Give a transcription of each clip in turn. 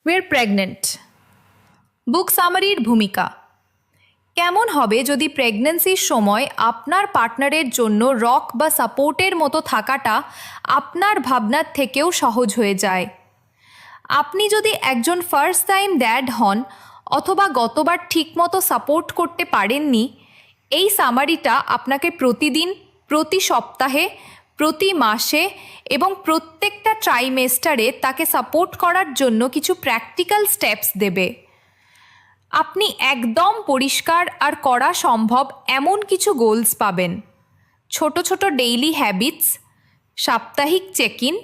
We're pregnant. Book সামারির ভূমিকা। কেমন হবে যদি প্রেগন্যান্সির সময় আপনার পার্টনারের জন্য রক বা সাপোর্টের মতো থাকাটা আপনার ভাবনার থেকেও সহজ হয়ে যায়। আপনি যদি একজন ফার্স্ট টাইম ড্যাড হন অথবা গতবার ঠিকমতো সাপোর্ট করতে পারেননি, এই সামারিটা আপনাকে প্রতিদিন, প্রতি সপ্তাহে, প্রতি মাসে এবং প্রত্যেকটা ট্রাইমেস্টারে তাকে সাপোর্ট করার জন্য কিছু প্র্যাকটিক্যাল স্টেপস দেবে। আপনি একদম পরিষ্কার আর করা সম্ভব এমন কিছু গোলস পাবেন। ছোট ছোট ডেইলি হ্যাবিটস, সাপ্তাহিক চেক ইন,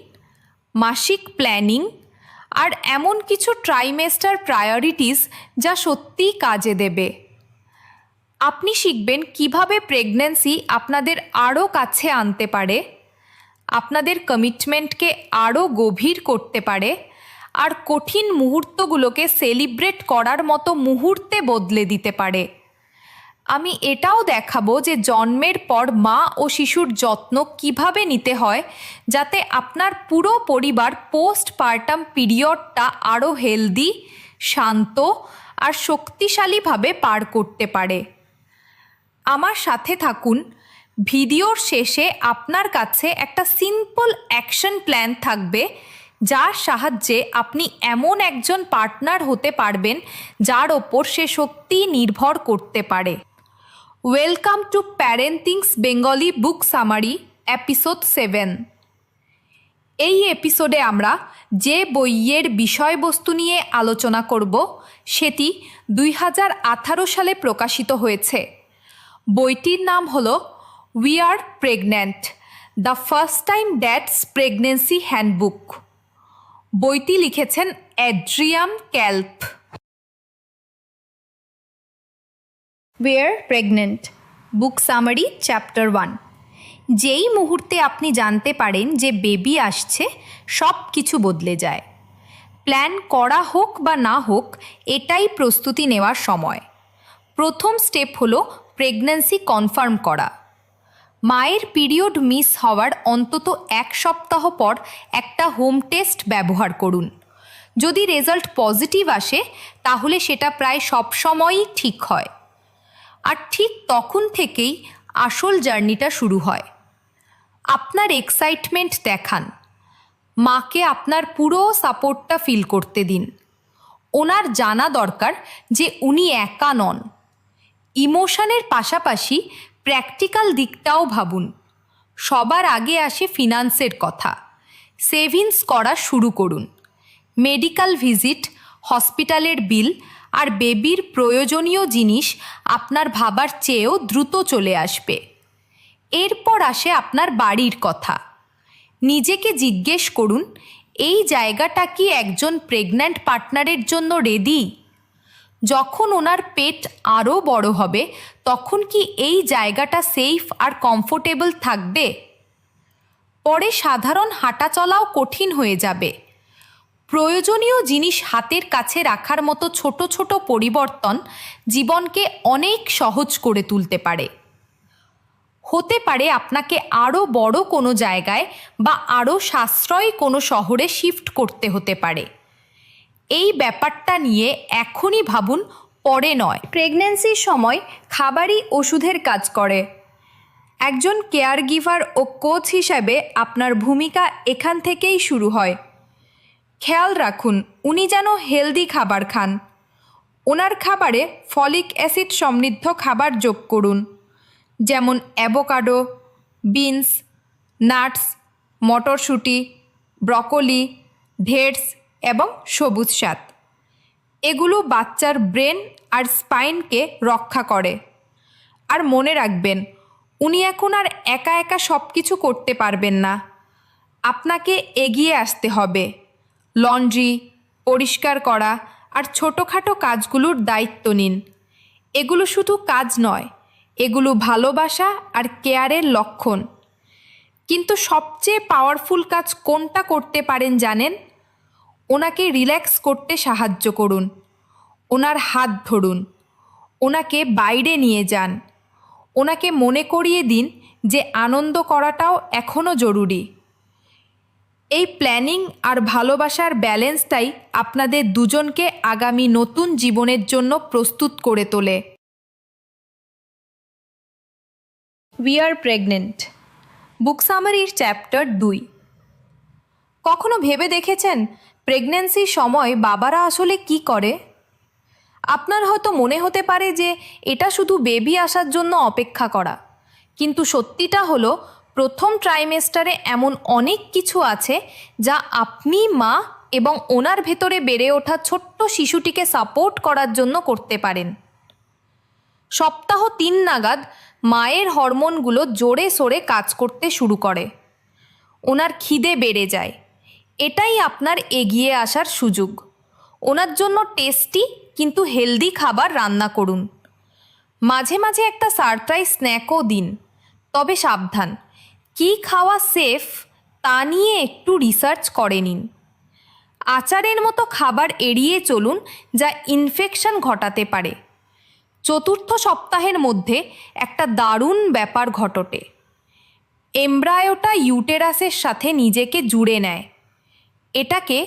মাসিক প্ল্যানিং আর এমন কিছু ট্রাইমেস্টার প্রায়োরিটিস যা সত্যিই কাজে দেবে। আপনি শিখবেন কিভাবে প্রেগন্যান্সি আপনাদের আরও কাছে আনতে পারে, আপনাদের কমিটমেন্টকে আরও গভীর করতে পারে আর কঠিন মুহূর্তগুলোকে সেলিব্রেট করার মতো মুহূর্তে বদলে দিতে পারে। আমি এটাও দেখাবো যে জন্মের পর মা ও শিশুর যত্ন কিভাবে নিতে হয় যাতে আপনার পুরো পরিবার পোস্টপার্টাম পিরিয়ডটা আরও হেলদি, শান্ত আর শক্তিশালীভাবে পার করতে পারে। আমার সাথে থাকুন। ভিডিওর শেষে আপনার কাছে একটা সিম্পল অ্যাকশন প্ল্যান থাকবে যার সাহায্যে আপনি এমন একজন পার্টনার হতে পারবেন যার ওপর সে সত্যিই নির্ভর করতে পারে। Welcome to parentings Bengali book summary episode 7। এই এপিসোডে আমরা যে বইয়ের বিষয়বস্তু নিয়ে আলোচনা করব সেটি 2018 সালে প্রকাশিত হয়েছে। বইটির নাম হলো we are pregnant, the first time dad's pregnancy handbook. বইটি লিখেছেন Adrian Kulp. We're pregnant. Book summary chapter 1। যেই মুহূর্তে আপনি জানতে পারেন যে বেবি আসছে, সব কিছু বদলে যায়। প্ল্যান করা হোক বা না হোক, এটাই প্রস্তুতি নেওয়ার সময়। প্রথম স্টেপ হলো প্রেগন্যান্সি কনফার্ম করা। মায়ের পিরিয়ড মিস হওয়ার অন্তত 1 সপ্তাহ পর একটা হোম টেস্ট ব্যবহার করুন। যদি রেজাল্ট পজিটিভ আসে তাহলে সেটা প্রায় সবসময়ই ঠিক হয়। আর ঠিক তখন থেকেই আসল জার্নিটা শুরু হয়। আপনার এক্সাইটমেন্ট দেখান। মাকে আপনার পুরো সাপোর্টটা ফিল করতে দিন। ওনার জানা দরকার যে উনি একা নন। ইমোশনের পাশাপাশি প্র্যাকটিক্যাল দিকটাও ভাবুন। সবার আগে আসে ফিনান্সের কথা। সেভিংস করা শুরু করুন। মেডিকেল ভিজিট, হসপিটালের বিল আর বেবির প্রয়োজনীয় জিনিস আপনার ভাবার চেয়েও দ্রুত চলে আসবে। এরপর আসে আপনার বাড়ির কথা। নিজেকে জিজ্ঞেস করুন, এই জায়গাটা কি একজন প্রেগন্যান্ট পার্টনারের জন্য রেডি? যখন ওনার পেট আরও বড় হবে তখন কি এই জায়গাটা সেফ আর কমফোর্টেবল থাকবে? পরে সাধারণ হাঁটাচলাও কঠিন হয়ে যাবে। প্রয়োজনীয় জিনিস হাতের কাছে রাখার মতো ছোট ছোট পরিবর্তন জীবনকে অনেক সহজ করে তুলতে পারে। হতে পারে আপনাকে আরও বড় কোনো জায়গায় বা আরও সাশ্রয়ী কোনো শহরে শিফট করতে হতে পারে। এই ব্যাপারটা নিয়ে এখনই ভাবুন, পরে নয়। প্রেগন্যান্সির সময় খাবারই ওষুধের কাজ করে। একজন কেয়ার গিভার ও কোচ হিসাবে আপনার ভূমিকা এখান থেকেই শুরু হয়। খেয়াল রাখুন উনি যেন হেলদি খাবার খান। ওনার খাবারে ফলিক অ্যাসিড সমৃদ্ধ খাবার যোগ করুন, যেমন অ্যাভোকাডো, বিনস, নাটস, মটরশুঁটি, ব্রকোলি, ডেটস এবং সবুজ শাক। এগুলো বাচ্চার ব্রেন আর স্পাইনকে রক্ষা করে। আর মনে রাখবেন, উনি এখন আর একা একা সব কিছু করতে পারবেন না। আপনাকে এগিয়ে আসতে হবে। লন্ড্রি, পরিষ্কার করা আর ছোটোখাটো কাজগুলোর দায়িত্ব নিন। এগুলো শুধু কাজ নয়, এগুলো ভালোবাসা আর কেয়ারের লক্ষণ। কিন্তু সবচেয়ে পাওয়ারফুল কাজ কোনটা করতে পারেন জানেন? ওনাকে রিল্যাক্স করতে সাহায্য করুন। ওনার হাত ধরুন, ওনাকে বাইরে নিয়ে যান। ওনাকে মনে করিয়ে দিন যে আনন্দ করাটাও এখনও জরুরি। এই প্ল্যানিং আর ভালোবাসার ব্যালেন্সটাই আপনাদের দুজনকে আগামী নতুন জীবনের জন্য প্রস্তুত করে তোলে। উই আর প্রেগনেন্ট, বুক সামারির চ্যাপ্টার 2। কখনো ভেবে দেখেছেন প্রেগন্যান্সির সময় বাবারা আসলে কি করে? আপনার হয়তো মনে হতে পারে যে এটা শুধু বেবি আসার জন্য অপেক্ষা করা, কিন্তু সত্যিটা হলো প্রথম ট্রাইমেস্টারে এমন অনেক কিছু আছে যা আপনি মা এবং ওনার ভেতরে বেড়ে ওঠা ছোট্ট শিশুটিকে সাপোর্ট করার জন্য করতে পারেন। সপ্তাহ 3 নাগাদ মায়ের হরমোনগুলো জোরে সোরে কাজ করতে শুরু করে, ওনার খিদে বেড়ে যায়। এটাই আপনার এগিয়ে আসার সুযোগ। ওনার জন্য টেস্টি কিন্তু হেলদি খাবার রান্না করুন। মাঝে মাঝে একটা সারপ্রাইজ স্ন্যাকও দিন, তবে সাবধান, কী খাওয়া সেফ তা নিয়ে একটু রিসার্চ করে নিন। আচারের মতো খাবার এড়িয়ে চলুন যা ইনফেকশন ঘটাতে পারে। চতুর্থ সপ্তাহের মধ্যে একটা দারুণ ব্যাপার ঘটে, এমব্রায়োটা ইউটেরাসের সাথে নিজেকে জুড়ে নেয়। এটাকে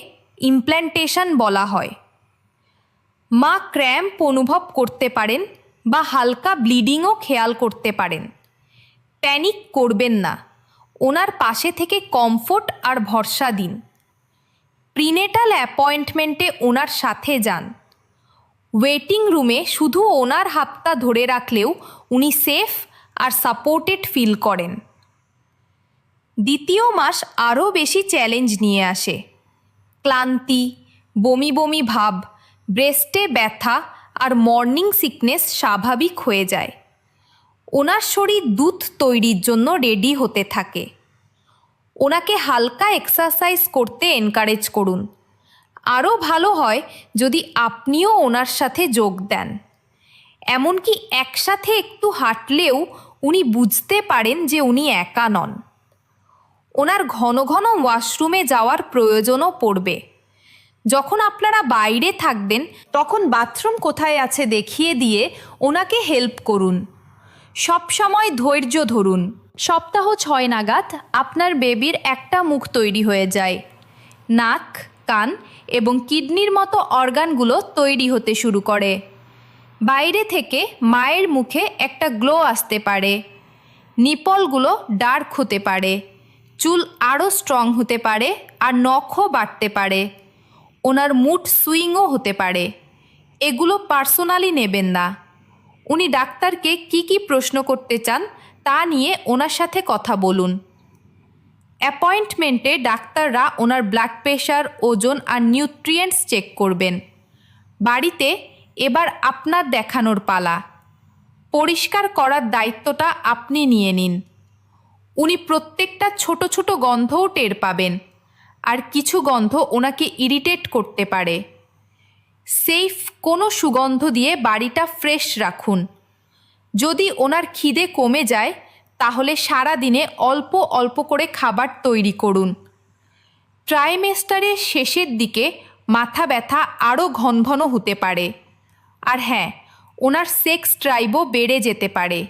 ইমপ্ল্যান্টেশন বলা হয়। মা ক্র্যাম্প অনুভব করতে পারেন বা হালকা ব্লিডিংও খেয়াল করতে পারেন। প্যানিক করবেন না, ওনার পাশে থেকে কমফোর্ট আর ভরসা দিন। প্রিনেটাল অ্যাপয়েন্টমেন্টে ওনার সাথে যান। ওয়েটিং রুমে শুধু ওনার হাতটা ধরে রাখলেও উনি সেফ আর সাপোর্টেড ফিল করেন। দ্বিতীয় মাস আরও বেশি চ্যালেঞ্জ নিয়ে আসে। ক্লান্তি, বমি বমি ভাব, ব্রেস্টে ব্যথা আর মর্নিং সিকনেস স্বাভাবিক হয়ে যায়। ওনার শরীর দুধ তৈরির জন্য রেডি হতে থাকে। ওনাকে হালকা এক্সারসাইজ করতে এনকারেজ করুন। আরও ভালো হয় যদি আপনিও ওনার সাথে যোগ দেন। এমনকি একসাথে একটু হাঁটলেও উনি বুঝতে পারেন যে উনি একা নন। ওনার ঘন ঘন ওয়াশরুমে যাওয়ার প্রয়োজনও পড়বে। যখন আপনারা বাইরে থাকবেন তখন বাথরুম কোথায় আছে দেখিয়ে দিয়ে ওনাকে হেল্প করুন। সবসময় ধৈর্য ধরুন। সপ্তাহ 6 নাগাদ আপনার বেবির একটা মুখ তৈরি হয়ে যায়। নাক, কান এবং কিডনির মতো অর্গানগুলো তৈরি হতে শুরু করে। বাইরে থেকে মায়ের মুখে একটা গ্লো আসতে পারে। নিপলগুলো ডার্ক হতে পারে, চুল আরও স্ট্রং হতে পারে আর নখও বাড়তে পারে। ওনার মুড সুইংও হতে পারে। এগুলো পার্সোনালি নেবেন না। উনি ডাক্তারকে কি প্রশ্ন করতে চান তা নিয়ে ওনার সাথে কথা বলুন। অ্যাপয়েন্টমেন্টে ডাক্তাররা ওনার ব্লাড প্রেশার, ওজন আর নিউট্রিয়েন্টস চেক করবেন। বাড়িতে এবার আপনার দেখানোর পালা। পরিষ্কার করার দায়িত্বটা আপনি নিয়ে নিন। উনি প্রত্যেকটা ছোট ছোট গন্ধও টের পাবেন, আর কিছু গন্ধ ওনাকে ইরিটেট করতে পারে। সেফ কোনো সুগন্ধ দিয়ে বাড়িটা ফ্রেশ রাখুন। যদি ওনার খিদে কমে যায় তাহলে সারা দিনে অল্প অল্প করে খাবার তৈরি করুন। ট্রাইমেস্টারের শেষের দিকে মাথা ব্যথা আরও ঘন ঘন হতে পারে। আর হ্যাঁ, ওনার সেক্স ড্রাইভও বেড়ে যেতে পারে।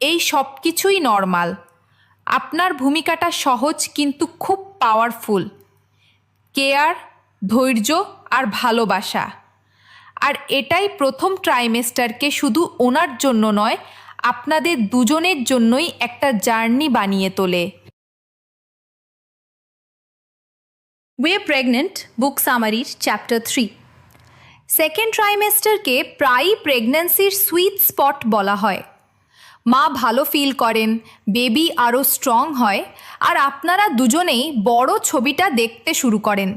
এই সব কিছুই নর্মাল। আপনার ভূমিকাটা সহজ কিন্তু খুব পাওয়ারফুল। কেয়ার, ধৈর্য আর ভালোবাসা। আর এটাই প্রথম ট্রাইমেস্টারকে শুধু ওনার জন্য নয়, আপনাদের দুজনের জন্যই একটা জার্নি বানিয়ে তোলে। উই আর প্রেগনেন্ট, বুক সামারির চ্যাপ্টার 3। সেকেন্ড ট্রাইমেস্টারকে প্রায়ই প্রেগন্যান্সির সুইট স্পট বলা হয়। মা ভালো ফিল করেন, বেবি আরও স্ট্রং হয়, আর আপনারা দুজনেই বড় ছবিটা দেখতে শুরু করেন।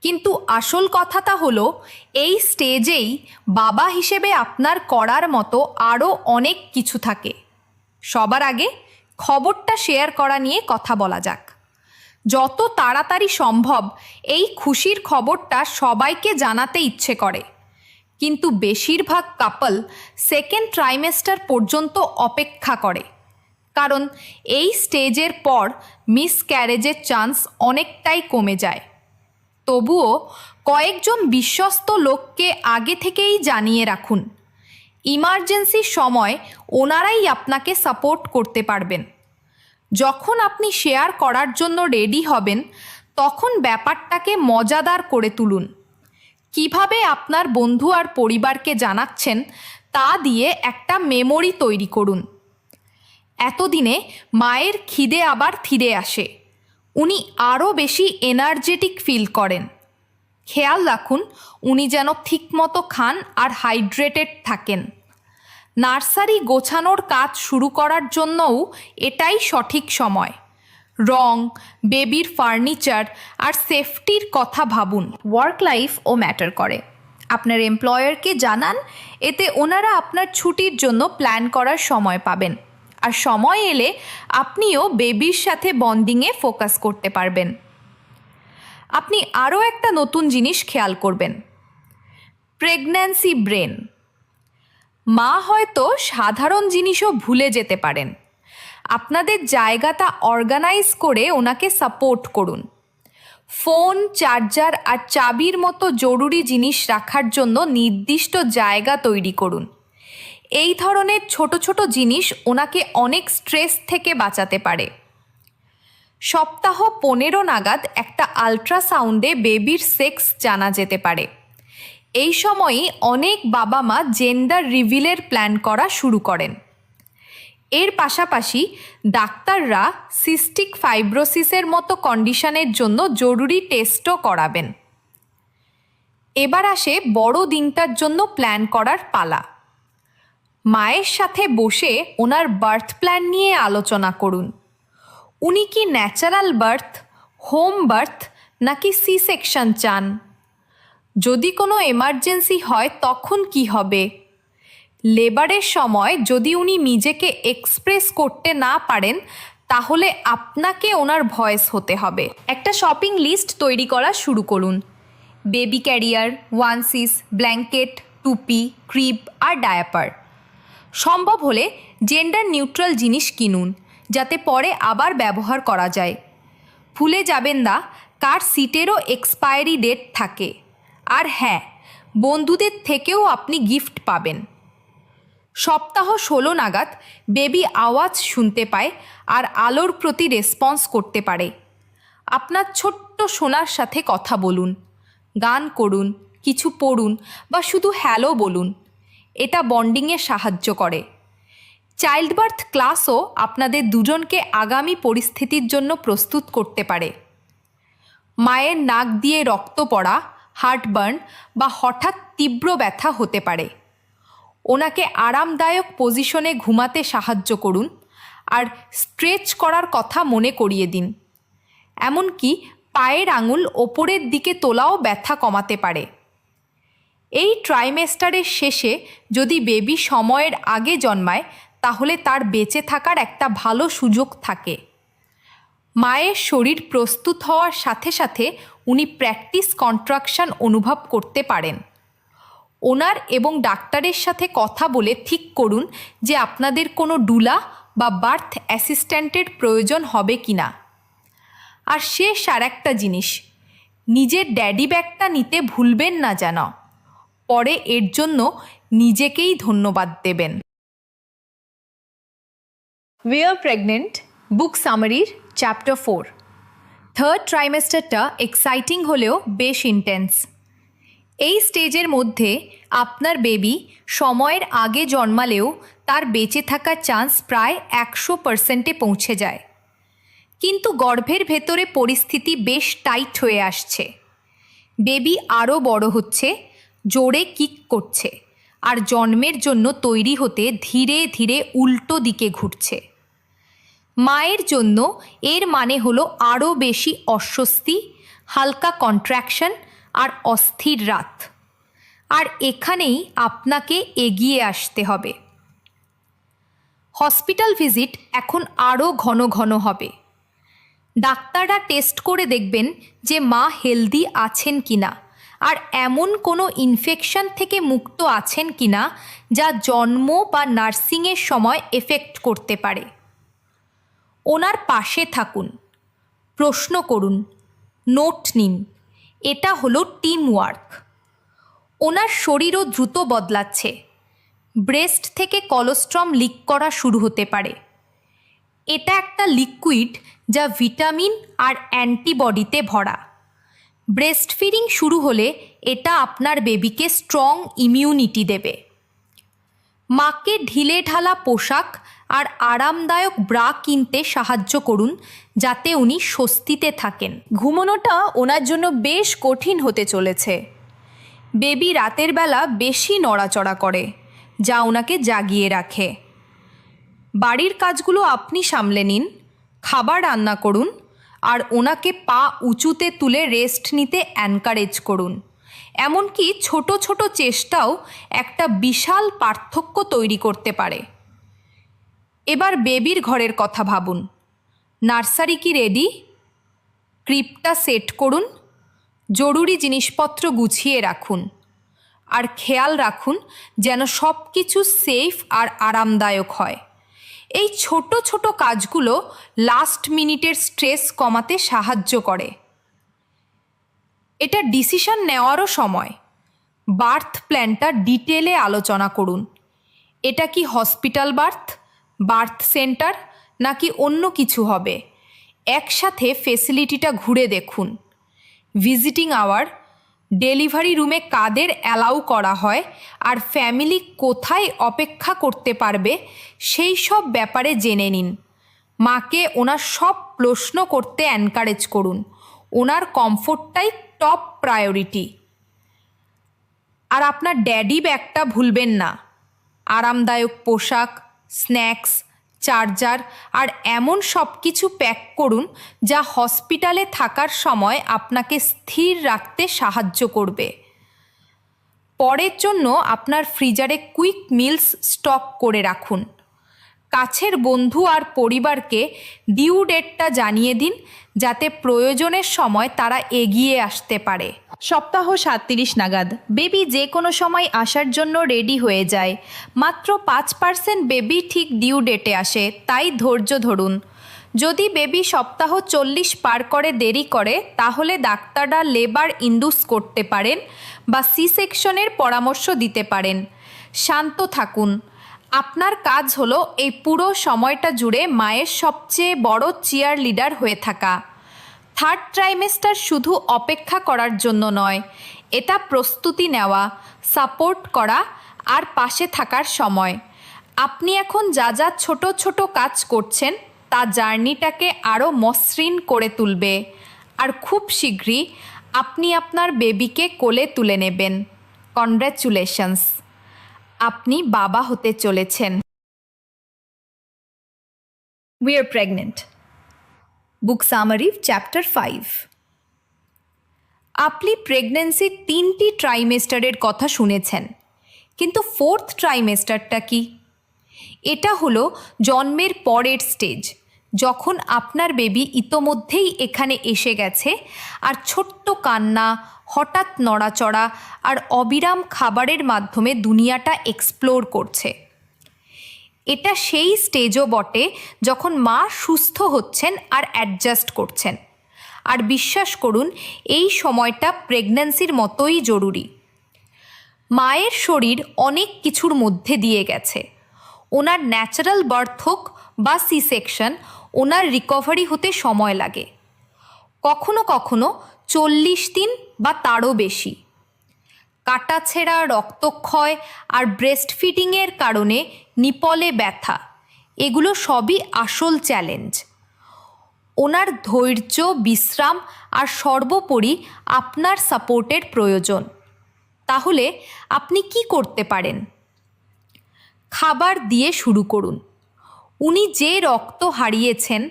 কিন্তু আসল কথাটা হলো, এই স্টেজেই বাবা হিসেবে আপনার করার মতো আরও অনেক কিছু থাকে। সবার আগে খবরটা শেয়ার করা নিয়ে কথা বলা যাক। যত তাড়াতাড়ি সম্ভব এই খুশির খবরটা সবাইকে জানাতে ইচ্ছে করে, কিন্তু বেশিরভাগ কাপল সেকেন্ড ট্রাইমেস্টার পর্যন্ত অপেক্ষা করে, কারণ এই স্টেজের পর মিসক্যারেজের চান্স অনেকটাই কমে যায়। তবুও কয়েকজন বিশ্বস্ত লোককে আগে থেকেই জানিয়ে রাখুন। ইমার্জেন্সির সময় ওনারাই আপনাকে সাপোর্ট করতে পারবেন। যখন আপনি শেয়ার করার জন্য রেডি হবেন তখন ব্যাপারটাকে মজাদার করে তুলুন। কিভাবে আপনার বন্ধু আর পরিবারকে জানাচ্ছেন তা দিয়ে একটা মেমোরি তৈরি করুন। এতদিনে মায়ের খিদে আবার ফিরে আসে, উনি আরও বেশি এনার্জেটিক ফিল করেন। খেয়াল রাখুন উনি যেন ঠিকমতো খান আর হাইড্রেটেড থাকেন। নার্সারি গোছানোর কাজ শুরু করার জন্যও এটাই সঠিক সময়। রং, বেবির ফার্নিচার আর সেফটির কথা ভাবুন। ওয়ার্ক লাইফও ম্যাটার করে। আপনার এমপ্লয়ারকে জানান, এতে ওনারা আপনার ছুটির জন্য প্ল্যান করার সময় পাবেন, আর সময় এলে আপনিও বেবির সাথে বন্ডিংয়ে ফোকাস করতে পারবেন। আপনি আরও একটা নতুন জিনিস খেয়াল করবেন, প্রেগন্যান্সি ব্রেন। মা হয়তো সাধারণ জিনিসও ভুলে যেতে পারেন। আপনাদের জায়গাটা অর্গানাইজ করে ওনাকে সাপোর্ট করুন। ফোন, চার্জার আর চাবির মতো জরুরি জিনিস রাখার জন্য নির্দিষ্ট জায়গা তৈরি করুন। এই ধরনের ছোট ছোট জিনিস ওনাকে অনেক স্ট্রেস থেকে বাঁচাতে পারে। সপ্তাহ 15 নাগাদ একটা আল্ট্রাসাউন্ডে বেবির সেক্স জানা যেতে পারে। এই সময়ই অনেক বাবা মা জেন্ডার রিভিলের প্ল্যান করা শুরু করেন। এর পাশাপাশি ডাক্তাররা সিস্টিক ফাইব্রোসিসের মতো কন্ডিশনের জন্য জরুরি টেস্টও করাবেন। এবার আসে বড় দিনটার জন্য প্ল্যান করার পালা। মায়ের সাথে বসে ওনার বার্থ প্ল্যান নিয়ে আলোচনা করুন। উনি কি ন্যাচারাল বার্থ, হোম বার্থ নাকি সি সেকশন চান? যদি কোনো এমার্জেন্সি হয় তখন কি হবে? লেবারের সময় যদি উনি নিজেকে এক্সপ্রেস করতে না পারেন, তাহলে আপনাকে ওনার ভয়েস হতে হবে। একটা শপিং লিস্ট তৈরি করা শুরু করুন। বেবি ক্যারিয়ার, ওয়ানসিস, ব্ল্যাঙ্কেট, টুপি, ক্রিব আর ডায়াপার। সম্ভব হলে জেন্ডার নিউট্রাল জিনিস কিনুন, যাতে পরে আবার ব্যবহার করা যায়। ভুলে যাবেন না কার সিটেরও এক্সপায়ারি ডেট থাকে। আর হ্যাঁ, বন্ধুদের থেকেও আপনি গিফট পাবেন। সপ্তাহ 16 নাগাদ বেবি আওয়াজ শুনতে পায় আর আলোর প্রতি রেসপন্স করতে পারে। আপনার ছোট্ট সোনার সাথে কথা বলুন, গান করুন, কিছু পড়ুন বা শুধু হ্যালো বলুন। এটা বন্ডিংয়ে সাহায্য করে। চাইল্ড বার্থ ক্লাসও আপনাদের দুজনকে আগামী পরিস্থিতির জন্য প্রস্তুত করতে পারে। মায়ের নাক দিয়ে রক্ত পড়া, হার্টবার্ন বা হঠাৎ তীব্র ব্যথা হতে পারে। ওনাকে আরামদায়ক পজিশনে ঘুমাতে সাহায্য করুন আর স্ট্রেচ করার কথা মনে করিয়ে দিন। এমনকি পায়ের আঙুল ওপরের দিকে তোলাও ব্যথা কমাতে পারে। এই ট্রাইমেস্টারের শেষে যদি বেবি সময়ের আগে জন্মায়, তাহলে তার বেঁচে থাকার একটা ভালো সুযোগ থাকে। মায়ের শরীর প্রস্তুত হওয়ার সাথে সাথে উনি প্র্যাকটিস কন্ট্রাকশন অনুভব করতে পারেন। ওনার এবং ডাক্তারের সাথে কথা বলে ঠিক করুন যে আপনাদের কোনো ডুলা বা বার্থ অ্যাসিস্ট্যান্টের প্রয়োজন হবে কি না। আর শেষ আর একটা জিনিস, নিজের ড্যাডি ব্যাগটা নিতে ভুলবেন না যেন। পরে এর জন্য নিজেকেই ধন্যবাদ দেবেন। We are pregnant বুক সামারির চ্যাপ্টার 4। থার্ড ট্রাইমেস্টারটা এক্সাইটিং হলেও বেশ ইন্টেন্স। এই স্টেজের মধ্যে আপনার বেবি সময়ের আগে জন্মালেও তার বেঁচে থাকার চান্স প্রায় 100% পৌঁছে যায়। কিন্তু গর্ভের ভেতরে পরিস্থিতি বেশ টাইট হয়ে আসছে। বেবি আরও বড় হচ্ছে, জোরে কিক করছে আর জন্মের জন্য তৈরি হতে ধীরে ধীরে উল্টো দিকে ঘুরছে। মায়ের জন্য এর মানে হলো আরও বেশি অস্বস্তি, হালকা কন্ট্রাকশন আর অস্থির রাত। আর এখানেই আপনাকে এগিয়ে আসতে হবে। হসপিটাল ভিজিট এখন আরও ঘন ঘন হবে। ডাক্তাররা টেস্ট করে দেখবেন যে মা হেলদি আছেন কিনা আর এমন কোনো ইনফেকশন থেকে মুক্ত আছেন কিনা যা জন্ম বা নার্সিংয়ের সময় এফেক্ট করতে পারে। ওনার পাশে থাকুন, প্রশ্ন করুন, নোট নিন। এটা হলো টিম ওয়ার্ক। ওনার শরীরও দ্রুত বদলাচ্ছে। ব্রেস্ট থেকে কলোস্ট্রাম লিক করা শুরু হতে পারে। এটা একটা লিকুইড যা ভিটামিন আর অ্যান্টিবডিতে ভরা। ব্রেস্ট ফিডিং শুরু হলে এটা আপনার বেবিকে স্ট্রং ইমিউনিটি দেবে। মাকে ঢিলে ঢালা পোশাক আর আরামদায়ক ব্রা কিনতে সাহায্য করুন যাতে উনি স্বস্তিতে থাকেন। ঘুমানোটা ওনার জন্য বেশ কঠিন হতে চলেছে। বেবি রাতের বেলা বেশি নড়াচড়া করে, যা ওনাকে জাগিয়ে রাখে। বাড়ির কাজগুলো আপনি সামলে নিন, খাবার রান্না করুন আর ওনাকে পা উঁচুতে তুলে রেস্ট নিতে এনকারেজ করুন। এমনকি ছোট ছোট চেষ্টাও একটা বিশাল পার্থক্য তৈরি করতে পারে। এবার বেবির ঘরের কথা ভাবুন। নার্সারি কি রেডি? ক্রিপটা সেট করুন, জরুরি জিনিসপত্র গুছিয়ে রাখুন আর খেয়াল রাখুন যেন সব কিছু সেফ আর আরামদায়ক হয়। এই ছোট ছোট কাজগুলো লাস্ট মিনিটের স্ট্রেস কমাতে সাহায্য করে। এটা ডিসিশন নেওয়ারও সময়। বার্থ প্ল্যানটা ডিটেলে আলোচনা করুন। এটা কি হসপিটাল বার্থ সেন্টার নাকি অন্য কিছু হবে? একসাথে ফেসিলিটিটা ঘুরে দেখুন। ভিজিটিং আওয়ার, ডেলিভারি রুমে কাদের অ্যালাউ করা হয় আর ফ্যামিলি কোথায় অপেক্ষা করতে পারবে সেই সব ব্যাপারে জেনে নিন। মাকে ওনার সব প্রশ্ন করতে এনকারেজ করুন। ওনার কমফোর্টটাই টপ প্রায়োরিটি। আর আপনার ড্যাডি ব্যাগটা ভুলবেন না। আরামদায়ক পোশাক, স্ন্যাক্স, চার্জার আর এমন সব কিছু প্যাক করুন যা হসপিটালে থাকার সময় আপনাকে স্থির রাখতে সাহায্য করবে। পরের জন্য আপনার ফ্রিজারে কুইক মিলস স্টক করে রাখুন। কাছের বন্ধু আর পরিবারকে ডিউ ডেটটা জানিয়ে দিন যাতে প্রয়োজনের সময় তারা এগিয়ে আসতে পারে। সপ্তাহ 37 নাগাদ বেবি যে কোনো সময় আসার জন্য রেডি হয়ে যায়। মাত্র 5% বেবি ঠিক ডিউ ডেটে আসে, তাই ধৈর্য ধরুন। যদি বেবি সপ্তাহ 40 পার করে দেরি করে তাহলে ডাক্তাররা লেবার ইন্ডুস করতে পারেন বা সি সেকশনের পরামর্শ দিতে পারেন। শান্ত থাকুন। আপনার কাজ হলো এই পুরো সময়টা জুড়ে মায়ের সবচেয়ে বড় চিয়ার লিডার হয়ে থাকা। থার্ড ট্রাইমেস্টার শুধু অপেক্ষা করার জন্য নয়, এটা প্রস্তুতি নেওয়া, সাপোর্ট করা আর পাশে থাকার সময়। আপনি এখন যা যা ছোট ছোট কাজ করছেন তা জার্নিটাকে আরও মসৃণ করে তুলবে। আর খুব শীঘ্রই আপনি আপনার বেবিকে কোলে তুলে নেবেন। কনগ্র্যাচুলেশনস, আপনি বাবা হতে চলেছেন। We are pregnant. Book summary chapter 5। আপনি প্রেগন্যান্সির 3টি ট্রাইমেস্টারের কথা শুনেছেন, কিন্তু 4th ট্রাইমেস্টারটা কি? এটা হলো জন্মের পরের স্টেজ, যখন আপনার বেবি ইতোমধ্যেই এখানে এসে গেছে আর ছোট্ট কান্না, হঠাৎ নড়াচড়া আর অবিরাম খাবারের মাধ্যমে দুনিয়াটা এক্সপ্লোর করছে। এটা সেই স্টেজও বটে যখন মা সুস্থ হচ্ছেন আর অ্যাডজাস্ট করছেন। আর বিশ্বাস করুন, এই সময়টা প্রেগন্যান্সির মতোই জরুরি। মায়ের শরীর অনেক কিছুর মধ্যে দিয়ে গেছে। ওনার ন্যাচারাল বার্থ হোক বা সি সেকশন, ওনার রিকভারি হতে সময় লাগে, কখনো কখনো 40 দিন বা তারও বেশি। কাটাছেঁড়া, রক্তক্ষয় আর ব্রেস্ট ফিডিংয়ের কারণে নিপলে ব্যথা, এগুলো সবই আসল চ্যালেঞ্জ। ওনার ধৈর্য, বিশ্রাম আর সর্বোপরি আপনার সাপোর্টের প্রয়োজন। তাহলে আপনি কি করতে পারেন? খাবার দিয়ে শুরু করুন। উনি যে রক্ত হারিয়েছেন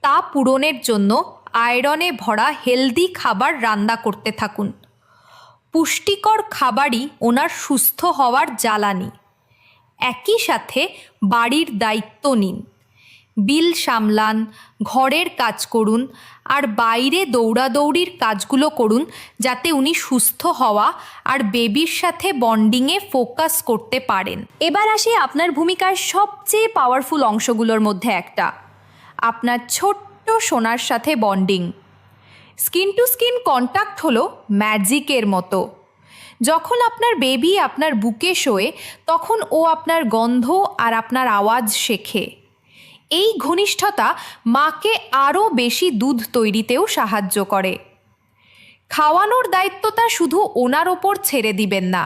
তা পূরণের জন্য আয়রনে ভরা হেলদি খাবার রান্না করতে থাকুন। পুষ্টিকর খাবারই ওনার সুস্থ হওয়ার জ্বালানি। একই সাথে বাড়ির দায়িত্ব নিন। বিল সামলান, ঘরের কাজ করুন আর বাইরে দৌড়াদৌড়ির কাজগুলো করুন যাতে উনি সুস্থ হওয়া আর বেবির সাথে বন্ডিংয়ে ফোকাস করতে পারেন। এবার আসি আপনার ভূমিকার সবচেয়ে পাওয়ারফুল অংশগুলোর মধ্যে একটা, আপনার ছোট্ট সোনার সাথে bonding. Skin to skin contact হলো ম্যাজিকের মতো। যখন আপনার বেবি আপনার বুকে শোয়ে তখন ও আপনার গন্ধ আর আপনার আওয়াজ শেখে। এই ঘনিষ্ঠতা মাকে আরও বেশি দুধ তৈরিতেও সাহায্য করে। খাওয়ানোর দায়িত্বটা শুধু ওনার ওপর ছেড়ে দিবেন না।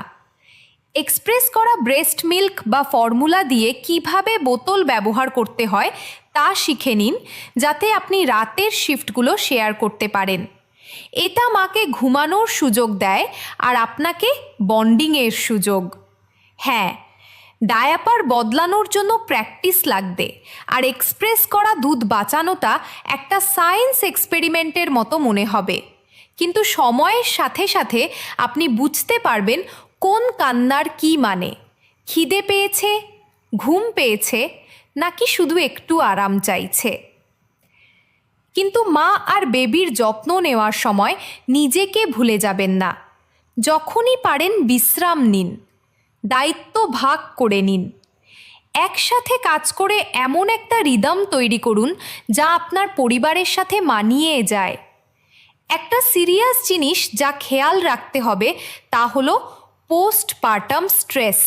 এক্সপ্রেস করা ব্রেস্ট মিল্ক বা ফর্মুলা দিয়ে কিভাবে বোতল ব্যবহার করতে হয় তা শিখে নিন, যাতে আপনি রাতের শিফটগুলো শেয়ার করতে পারেন। এটা মাকে ঘুমানোর সুযোগ দেয় আর আপনাকে বন্ডিংয়ের সুযোগ। হ্যাঁ, ডায়াপার বদলানোর জন্য প্র্যাকটিস লাগবে, আর এক্সপ্রেস করা দুধ বাঁচানোটা একটা সায়েন্স এক্সপেরিমেন্টের মতো মনে হবে। কিন্তু সময়ের সাথে সাথে আপনি বুঝতে পারবেন কোন কান্নার কী মানে। খিদে পেয়েছে, ঘুম পেয়েছে, নাকি শুধু একটু আরাম চাইছে। কিন্তু মা আর বেবির যত্ন নেওয়ার সময় নিজেকে ভুলে যাবেন না। যখনই পারেন বিশ্রাম নিন, দায়িত্ব ভাগ করে নিন। একসাথে কাজ করে এমন একটা রিদম তৈরি করুন যা আপনার পরিবারের সাথে মানিয়ে যায়। একটা সিরিয়াস জিনিস যা খেয়াল রাখতে হবে তা হলো পোস্টপার্টাম স্ট্রেস।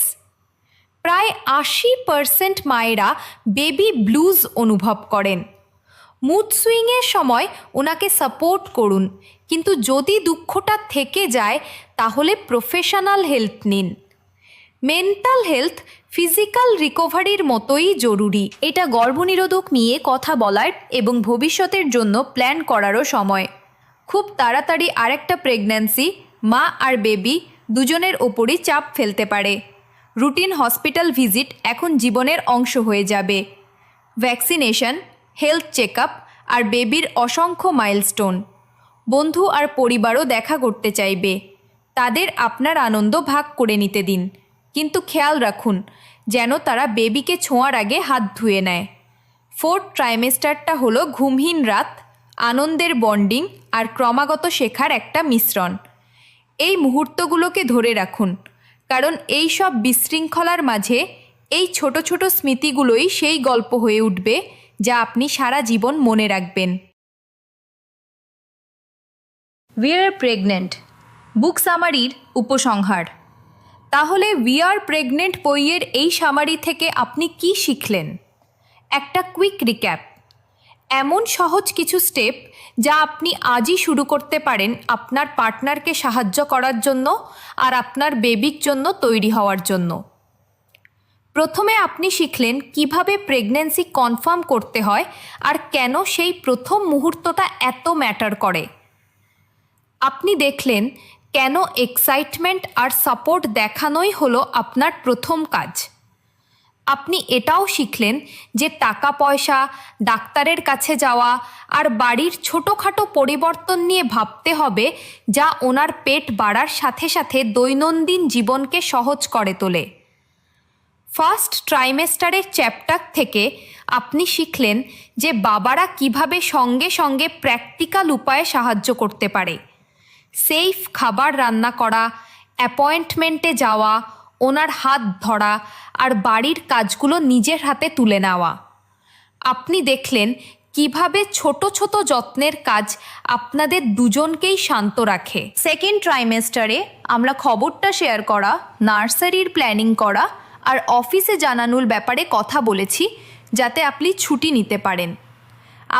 প্রায় 80% মায়েরা বেবি ব্লুজ অনুভব করেন। মুড সুইংয়ের সময় ওনাকে সাপোর্ট করুন, কিন্তু যদি দুঃখটা থেকে যায় তাহলে প্রফেশনাল হেল্প নিন। মেন্টাল হেলথ ফিজিক্যাল রিকভারির মতোই জরুরি। এটা গর্ভনিরোধক নিয়ে কথা বলার এবং ভবিষ্যতের জন্য প্ল্যান করারও সময়। খুব তাড়াতাড়ি আরেকটা প্রেগন্যান্সি মা আর বেবি দুজনের ওপরই চাপ ফেলতে পারে। রুটিন হসপিটাল ভিজিট এখন জীবনের অংশ হয়ে যাবে। ভ্যাকসিনেশন, হেলথ চেকআপ আর বেবির অসংখ্য মাইলস্টোন। বন্ধু আর পরিবারও দেখা করতে চাইবে, তাদের আপনার আনন্দ ভাগ করে নিতে দিন, কিন্তু খেয়াল রাখুন যেন তারা বেবিকে ছোঁয়ার আগে হাত ধুয়ে নেয়। 4th ট্রাইমেস্টারটা হলো ঘুমহীন রাত, আনন্দের বন্ডিং আর ক্রমাগত শেখার একটা মিশ্রণ। এই মুহূর্তগুলোকে ধরে রাখুন, কারণ এই সব বিশৃঙ্খলার মাঝে এই ছোট ছোট স্মৃতিগুলোই সেই গল্প হয়ে উঠবে যা আপনি সারা জীবন মনে রাখবেন। উই আর প্রেগনেন্ট বুক সামারির উপসংহার। তাহলে উই আর প্রেগনেন্ট বইয়ের এই সামারি থেকে আপনি কি শিখলেন? একটা কুইক রিক্যাপ। এমন সহজ কিছু স্টেপ যা আপনি আজই শুরু করতে পারেন আপনার পার্টনারকে সাহায্য করার জন্য আর আপনার বেবির জন্য তৈরি হওয়ার জন্য। প্রথমে আপনি শিখলেন কিভাবে প্রেগন্যান্সি কনফার্ম করতে হয় আর কেন সেই প্রথম মুহূর্তটা এত ম্যাটার করে। আপনি দেখলেন কেন এক্সাইটমেন্ট আর সাপোর্ট দেখানোই হলো আপনার প্রথম কাজ। আপনি এটাও শিখলেন যে টাকা পয়সা, ডাক্তারের কাছে যাওয়া আর বাড়ির ছোটোখাটো পরিবর্তন নিয়ে ভাবতে হবে, যা ওনার পেট বাড়ার সাথে সাথে দৈনন্দিন জীবনকে সহজ করে তোলে। ফার্স্ট ট্রাইমেস্টারের চ্যাপ্টার থেকে আপনি শিখলেন যে বাবারা কিভাবে সঙ্গে সঙ্গে প্র্যাকটিক্যাল উপায়ে সাহায্য করতে পারে। সেফ খাবার রান্না করা, অ্যাপয়েন্টমেন্টে যাওয়া, ওনার হাত ধরা আর বাড়ির কাজগুলো নিজের হাতে তুলে নেওয়া। আপনি দেখলেন কিভাবে ছোট ছোট যত্নের কাজ আপনাদের দুজনকেই শান্ত রাখে। সেকেন্ড ট্রাইমেস্টারে আমরা খবরটা শেয়ার করা, নার্সারির প্ল্যানিং করা আর অফিসে জানানোর ব্যাপারে কথা বলেছি, যাতে আপনি ছুটি নিতে পারেন।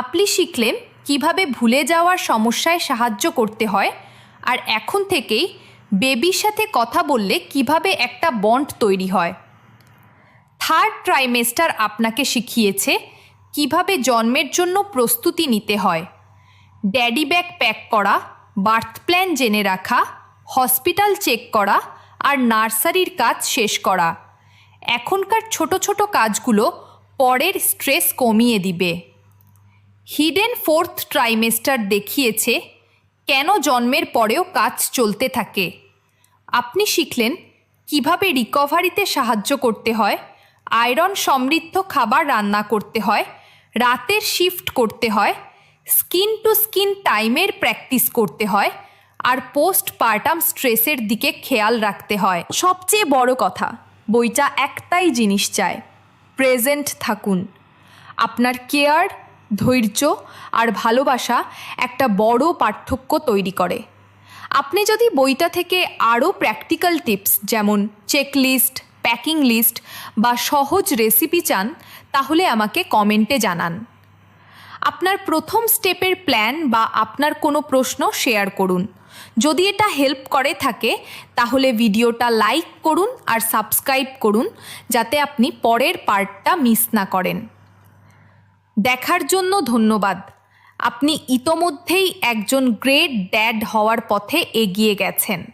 আপনি শিখলেন কিভাবে ভুলে যাওয়ার সমস্যায় সাহায্য করতে হয়, আর এখন থেকেই বেবির সাথে কথা বললে কিভাবে একটা বন্ড তৈরি হয়। থার্ড ট্রাইমেস্টার আপনাকে শিখিয়েছে কিভাবে জন্মের জন্য প্রস্তুতি নিতে হয়। ড্যাডি ব্যাগ প্যাক করা, বার্থ প্ল্যান জেনে রাখা, হসপিটাল চেক করা আর নার্সারির কাজ শেষ করা। এখনকার ছোট ছোট কাজগুলো পরের স্ট্রেস কমিয়ে দিবে। হিডেন ফোর্থ ট্রাইমেস্টার দেখিয়েছে কেন জন্মের পরেও কাজ চলতে থাকে। আপনি শিখলেন কিভাবে রিকভারিতে সাহায্য করতে হয়, আয়রন সমৃদ্ধ খাবার রান্না করতে হয়, রাতের শিফট করতে হয়, স্কিন টু স্কিন টাইমের প্র্যাকটিস করতে হয় আর পোস্টপার্টাম স্ট্রেসের দিকে খেয়াল রাখতে হয়। সবচেয়ে বড় কথা, বইটা একটাই জিনিস চায়, প্রেজেন্ট থাকুন। আপনার কেয়ার, ধৈর্য আর ভালোবাসা একটা বড় পার্থক্য তৈরি করে। আপনি যদি বইটা থেকে আরও প্র্যাকটিক্যাল টিপস যেমন চেকলিস্ট, প্যাকিং লিস্ট বা সহজ রেসিপি চান তাহলে আমাকে কমেন্টে জানান। আপনার প্রথম স্টেপের প্ল্যান বা আপনার কোনো প্রশ্ন শেয়ার করুন। যদি এটা হেল্প করে থাকে তাহলে ভিডিওটা লাইক করুন আর সাবস্ক্রাইব করুন, যাতে আপনি পরের পার্টটা মিস না করেন। দেখার জন্য ধন্যবাদ। আপনি ইতোমধ্যেই একজন গ্রেট ড্যাড হওয়ার পথে এগিয়ে গেছেন।